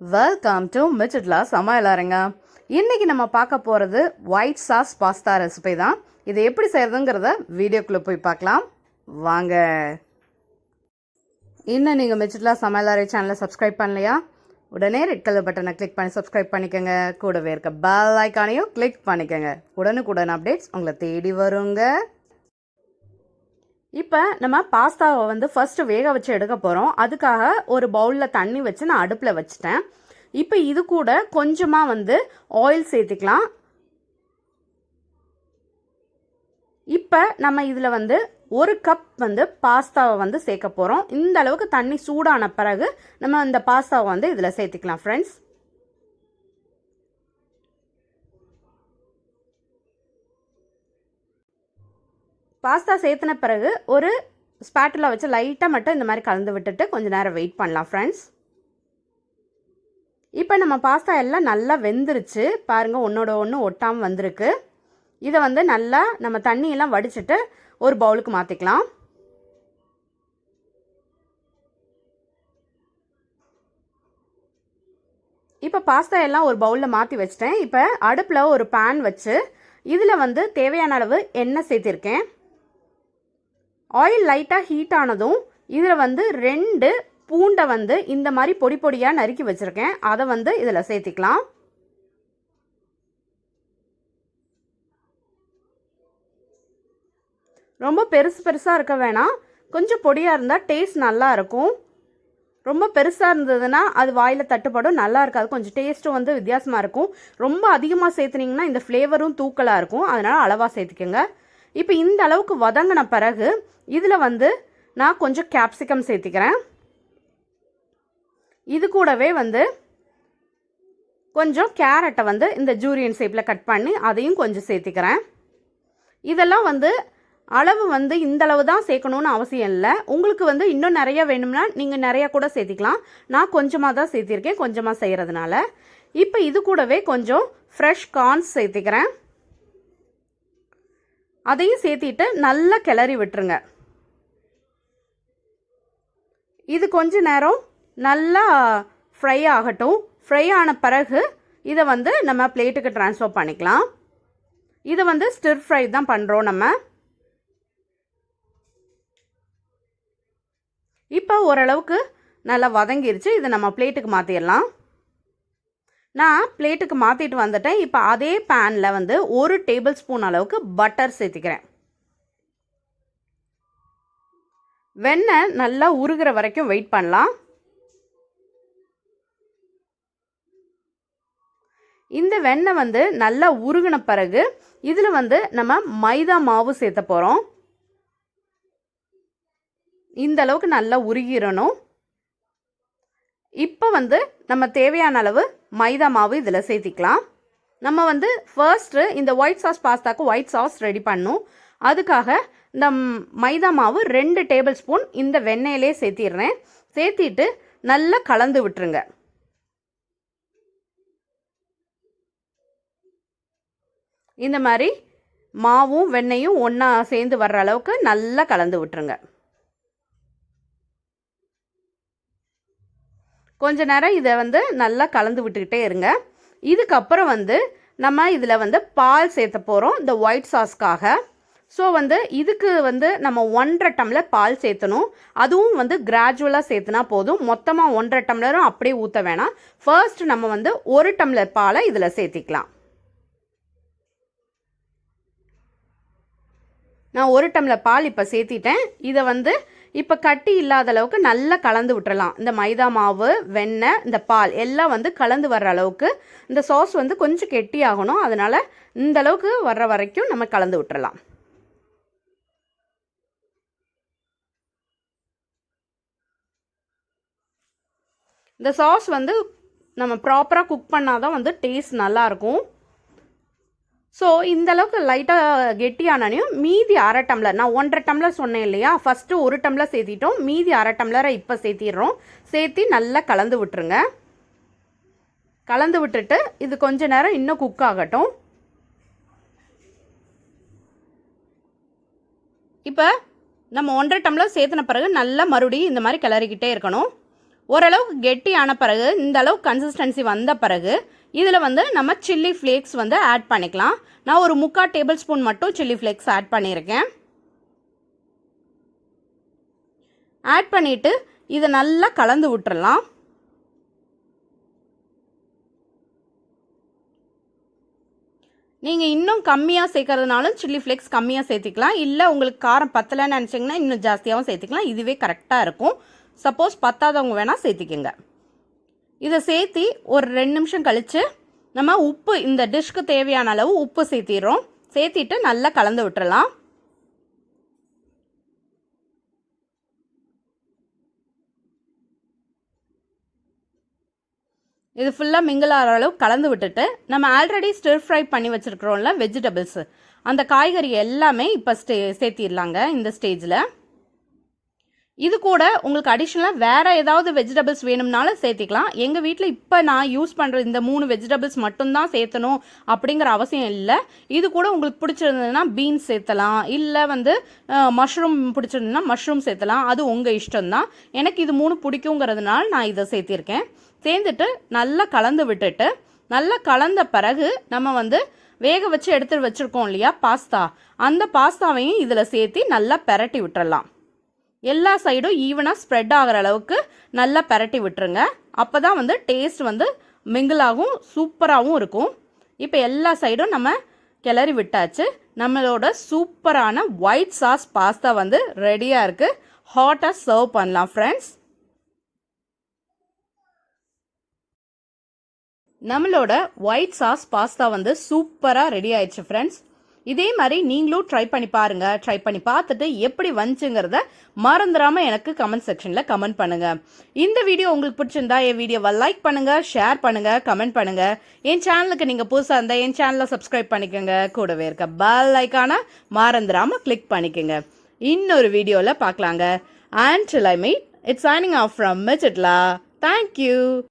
Welcome to மிச்சிட்லா சமையலாருங்க. இன்றைக்கி நம்ம பார்க்க போகிறது ஒயிட் சாஸ் பாஸ்தா ரெசிபி தான். இது எப்படி செய்கிறதுங்கிறத வீடியோக்குள்ளே போய் பார்க்கலாம் வாங்க. இன்னும் நீங்கள் மிச்சிட்லா சமையலாரை சேனலை சப்ஸ்கிரைப் பண்ணலையா? உடனே ரெட் கலர் பட்டனை கிளிக் பண்ணி சப்ஸ்கிரைப் பண்ணிக்கோங்க. கூடவே இருக்க பெல் ஐக்கானையும் கிளிக் பண்ணிக்கோங்க. உடனுக்குடன் அப்டேட்ஸ் உங்களை தேடி வருங்க. இப்போ நம்ம பாஸ்தாவை ஃபர்ஸ்ட்டு வேக வச்சு எடுக்க போகிறோம். அதுக்காக ஒரு பவுலில் தண்ணி வச்சு நான் அடுப்பில் வச்சுட்டேன். இப்போ இது கூட கொஞ்சமாக ஆயில் சேர்த்திக்கலாம். இப்போ நம்ம இதில் ஒரு கப் பாஸ்தாவை சேர்க்க போகிறோம். இந்த அளவுக்கு தண்ணி சூடான பிறகு நம்ம இந்த பாஸ்தாவை இதில் சேர்த்திக்கலாம் ஃப்ரெண்ட்ஸ். பாஸ்தா சேர்த்துன பிறகு ஒரு ஸ்பேட்டுலா வச்சு லைட்டாக மட்டும் இந்த மாதிரி கலந்து விட்டுட்டு கொஞ்சம் நேரம் வெயிட் பண்ணலாம் ஃப்ரெண்ட்ஸ். இப்போ நம்ம பாஸ்தா எல்லாம் நல்லா வெந்துருச்சு பாருங்கள், ஒன்றோட ஒன்று ஒட்டாமல் வந்திருக்கு. இதை நல்லா நம்ம தண்ணியெல்லாம் வடிச்சிட்டு ஒரு பவுலுக்கு மாற்றிக்கலாம். இப்போ பாஸ்தா எல்லாம் ஒரு பவுலில் மாற்றி வச்சிட்டேன். இப்போ அடுப்பில் ஒரு பேன் வச்சு இதில் தேவையான அளவு எண்ணெய் சேர்த்திருக்கேன். ஆயில் லைட்டாக ஹீட் ஆனதும் இதில் 2 பூண்டை இந்த மாதிரி பொடி பொடியாக நறுக்கி வச்சுருக்கேன். அதை இதில் சேர்த்திக்கலாம். ரொம்ப பெருசாக இருக்க வேணாம், கொஞ்சம் பொடியாக இருந்தால் டேஸ்ட் நல்லா இருக்கும். ரொம்ப பெருசாக இருந்ததுன்னா அது வாயில் தட்டுப்படும், நல்லா இருக்காது. கொஞ்சம் டேஸ்ட்டும் வித்தியாசமாக இருக்கும். ரொம்ப அதிகமாக சேர்த்துனீங்கன்னா இந்த ஃப்ளேவரும் தூக்கலாக இருக்கும், அதனால் அளவாக சேர்த்துக்கோங்க. இப்போ இந்த அளவுக்கு வதங்கின பிறகு இதில் நான் கொஞ்சம் கேப்சிகம் சேர்த்திக்கிறேன். இது கூடவே கொஞ்சம் கேரட்டை இந்த ஜூரியன் ஷேப்பில் கட் பண்ணி அதையும் கொஞ்சம் சேர்த்திக்கிறேன். இதெல்லாம் அளவு இந்த அளவு தான் சேர்க்கணுன்னு அவசியம் இல்லை. உங்களுக்கு இன்னும் நிறையா வேணும்னா நீங்கள் நிறையா கூட சேர்த்திக்கலாம். நான் கொஞ்சமாக தான் சேர்த்திருக்கேன், கொஞ்சமாக செய்கிறதுனால. இப்போ இது கூடவே கொஞ்சம் ஃப்ரெஷ் கார்ன்ஸ் சேர்த்திக்கிறேன். அதையும் சேர்த்திட்டு நல்லா கிளறி விட்டுருங்க. இது கொஞ்ச நேரம் நல்லா ஃப்ரை ஆகட்டும். ஃப்ரை ஆன பிறகு இதை நம்ம பிளேட்டுக்கு ட்ரான்ஸ்ஃபர் பண்ணிக்கலாம். இதை ஸ்டிர் ஃப்ரை தான் பண்ணுறோம் நம்ம. இப்போ ஓரளவுக்கு நல்லா வதங்கிருச்சு. இதை நம்ம பிளேட்டுக்கு மாற்றிடலாம். நான் பிளேட்டுக்கு மாற்றிட்டு வந்துட்டேன். இப்போ அதே பேனில் 1 டேபிள் ஸ்பூன் அளவுக்கு பட்டர் சேர்த்திக்கிறேன். வெண்ணெய் நல்லா உருகிற வரைக்கும் வெயிட் பண்ணலாம். இந்த வெண்ணெய் நல்லா உருகின பிறகு இதில் நம்ம மைதா மாவு சேர்த்த போகிறோம். இந்த அளவுக்கு நல்லா உருகிடணும். இப்போ நம்ம தேவையான அளவு மைதா மாவு இதில் சேர்த்திக்கலாம். நம்ம ஃபர்ஸ்ட்டு இந்த ஒயிட் சாஸ் பாஸ்தாக்கு ஒயிட் சாஸ் ரெடி பண்ணணும். அதுக்காக இந்த மைதா மாவு 2 டேபிள் ஸ்பூன் இந்த வெண்ணெயிலே சேர்த்திடுறேன். சேர்த்திட்டு நல்லா கலந்து விட்டுருங்க. இந்த மாதிரி மாவும் வெண்ணெயும் ஒன்றா சேர்ந்து வர்ற அளவுக்கு நல்லா கலந்து விட்டுருங்க. கொஞ்ச நேரம் இதை நல்லா கலந்து விட்டுக்கிட்டே இருங்க. இதுக்கப்புறம் நம்ம இதில் பால் சேர்த்த போகிறோம் இந்த ஒயிட் சாஸ்க்காக. ஸோ இதுக்கு நம்ம 1.5 டம்ளர் பால் சேர்த்தணும். அதுவும் கிராஜுவலாக சேர்த்துனா போதும். மொத்தமாக 1.5 டம்ளரும் அப்படியே ஊற்ற வேணாம். ஃபர்ஸ்ட் நம்ம 1 டம்ளர் பாலை இதில் சேர்த்திக்கலாம். நான் 1 டம்ளர் பால் இப்போ சேர்த்திட்டேன். இதை இப்போ கட்டி இல்லாத அளவுக்கு நல்லா கலந்து விட்டுறலாம். இந்த மைதா மாவு, வெண்ணெய், இந்த பால் எல்லாம் கலந்து வர்ற அளவுக்கு இந்த சாஸ் கொஞ்சம் கெட்டி ஆகணும். அதனால் இந்த அளவுக்கு வர்ற வரைக்கும் நம்ம கலந்து விட்டுறலாம். இந்த சாஸ் நம்ம ப்ராப்பராக குக் பண்ணால் தான் டேஸ்ட் நல்லாயிருக்கும். ஸோ இந்தளவுக்கு லைட்டாக கெட்டியானையும் மீதி 1/2 டம்ளர், நான் 1.5 டம்ளர் சொன்னேன் இல்லையா, ஃபஸ்ட்டு 1 டம்ளர் சேர்த்திட்டோம். மீதி 1/2 டம்ளரை இப்போ சேர்த்திடுறோம். சேர்த்தி நல்லா கலந்து விட்டுருங்க. கலந்து விட்டுட்டு இது கொஞ்ச நேரம் இன்னும் குக் ஆகட்டும். இப்போ நம்ம 1.5 டம்ளர் சேர்த்துன பிறகு நல்லா மறுபடியும் இந்த மாதிரி கிளறிக்கிட்டே இருக்கணும். ஓரளவுக்கு கெட்டியான பிறகு இந்த அளவுக்கு கன்சிஸ்டன்சி வந்த பிறகு இதில் வந்து நம்ம சில்லி ஃப்ளேக்ஸ் வந்து ஆட் பண்ணிக்கலாம். நான் ஒரு 3/4 டேபிள் ஸ்பூன் மட்டும் சில்லி ஃப்ளேக்ஸ் ஆட் பண்ணியிருக்கேன். ஆட் பண்ணிவிட்டு இதை நல்லா கலந்து விட்டுறலாம். நீங்கள் இன்னும் கம்மியாக சேர்க்கறதுனாலும் சில்லி ஃப்ளேக்ஸ் கம்மியாக சேர்த்திக்கலாம். இல்லை உங்களுக்கு காரம் பத்தலைன்னு நினச்சிங்கன்னா இன்னும் ஜாஸ்தியாகவும் சேர்த்திக்கலாம். இதுவே கரெக்டாக இருக்கும். சப்போஸ் பத்தாதவங்க வேணால் சேர்த்திக்கங்க. இதை சேர்த்தி ஒரு 2 நிமிஷம் கழித்து நம்ம உப்பு இந்த டிஷ்க்கு தேவையான அளவு உப்பு சேர்த்திடுறோம். சேர்த்திட்டு நல்லா கலந்து விட்டுறலாம். இது ஃபுல்லாக மிங்கிள் ஆகிற அளவு கலந்து விட்டுட்டு நம்ம ஆல்ரெடி ஸ்டிர் ஃப்ரை பண்ணி வச்சுருக்கிறோம்ல வெஜிடபிள்ஸு, அந்த காய்கறி எல்லாமே இப்போ சேர்த்திடலாங்க இந்த ஸ்டேஜில். இது கூட உங்களுக்கு அடிஷ்னலாக வேறு ஏதாவது வெஜிடபிள்ஸ் வேணும்னாலும் சேர்த்திக்கலாம். எங்கள் வீட்டில் இப்போ நான் யூஸ் பண்ணுற இந்த 3 வெஜிடபிள்ஸ் மட்டும்தான் சேர்த்தணும் அப்படிங்கிற அவசியம் இல்லை. இது கூட உங்களுக்கு பிடிச்சிருந்ததுன்னா பீன்ஸ் சேர்த்தலாம், இல்லை வந்து மஷ்ரூம் பிடிச்சிருந்ததுன்னா மஷ்ரூம் சேர்த்தலாம். அது உங்கள் இஷ்டம்தான். எனக்கு இது 3 பிடிக்குங்கிறதுனால நான் இதை சேர்த்திருக்கேன். சேர்ந்துட்டு நல்லா கலந்து விட்டுட்டு நல்லா கலந்த பிறகு நம்ம வந்து வேக வச்சு எடுத்து வச்சுருக்கோம் இல்லையா பாஸ்தா, அந்த பாஸ்தாவையும் இதில் சேர்த்து நல்லா பெரட்டி விட்டுறலாம். எல்லா சைடும் ஈவனாக ஸ்ப்ரெட் ஆகிற அளவுக்கு நல்லா பெரட்டி விட்டுருங்க. அப்போ தான் வந்து டேஸ்ட் வந்து மிங்கிளாகவும் சூப்பராகவும் இருக்கும். இப்போ எல்லா சைடும் நம்ம கிளறி விட்டாச்சு. நம்மளோட சூப்பரான ஒயிட் சாஸ் பாஸ்தா வந்து ரெடியாக இருக்குது. ஹாட்டாக சர்வ் பண்ணலாம் ஃப்ரெண்ட்ஸ். நம்மளோட ஒயிட் சாஸ் பாஸ்தா வந்து சூப்பராக ரெடி ஆயிடுச்சு ஃப்ரெண்ட்ஸ். இதே மாதிரி நீங்களும் ட்ரை பண்ணி பாருங்கள். ட்ரை பண்ணி பார்த்துட்டு எப்படி வந்துச்சுங்கிறத மறந்துடாமல் எனக்கு கமெண்ட் செக்ஷனில் கமெண்ட் பண்ணுங்கள். இந்த வீடியோ உங்களுக்கு பிடிச்சிருந்தா என் வீடியோவை லைக் பண்ணுங்கள், ஷேர் பண்ணுங்கள், கமெண்ட் பண்ணுங்கள். என் சேனலுக்கு நீங்கள் புதுசாக இருந்தால் என் சேனலை சப்ஸ்கிரைப் பண்ணிக்கோங்க. கூடவே இருக்க பெல் ஐக்கானை மறந்துடாமல் கிளிக் பண்ணிக்கோங்க. இன்னொரு வீடியோவில் பார்க்கலாங்க. Until I meet, it's signing off from Michitla. Thank you.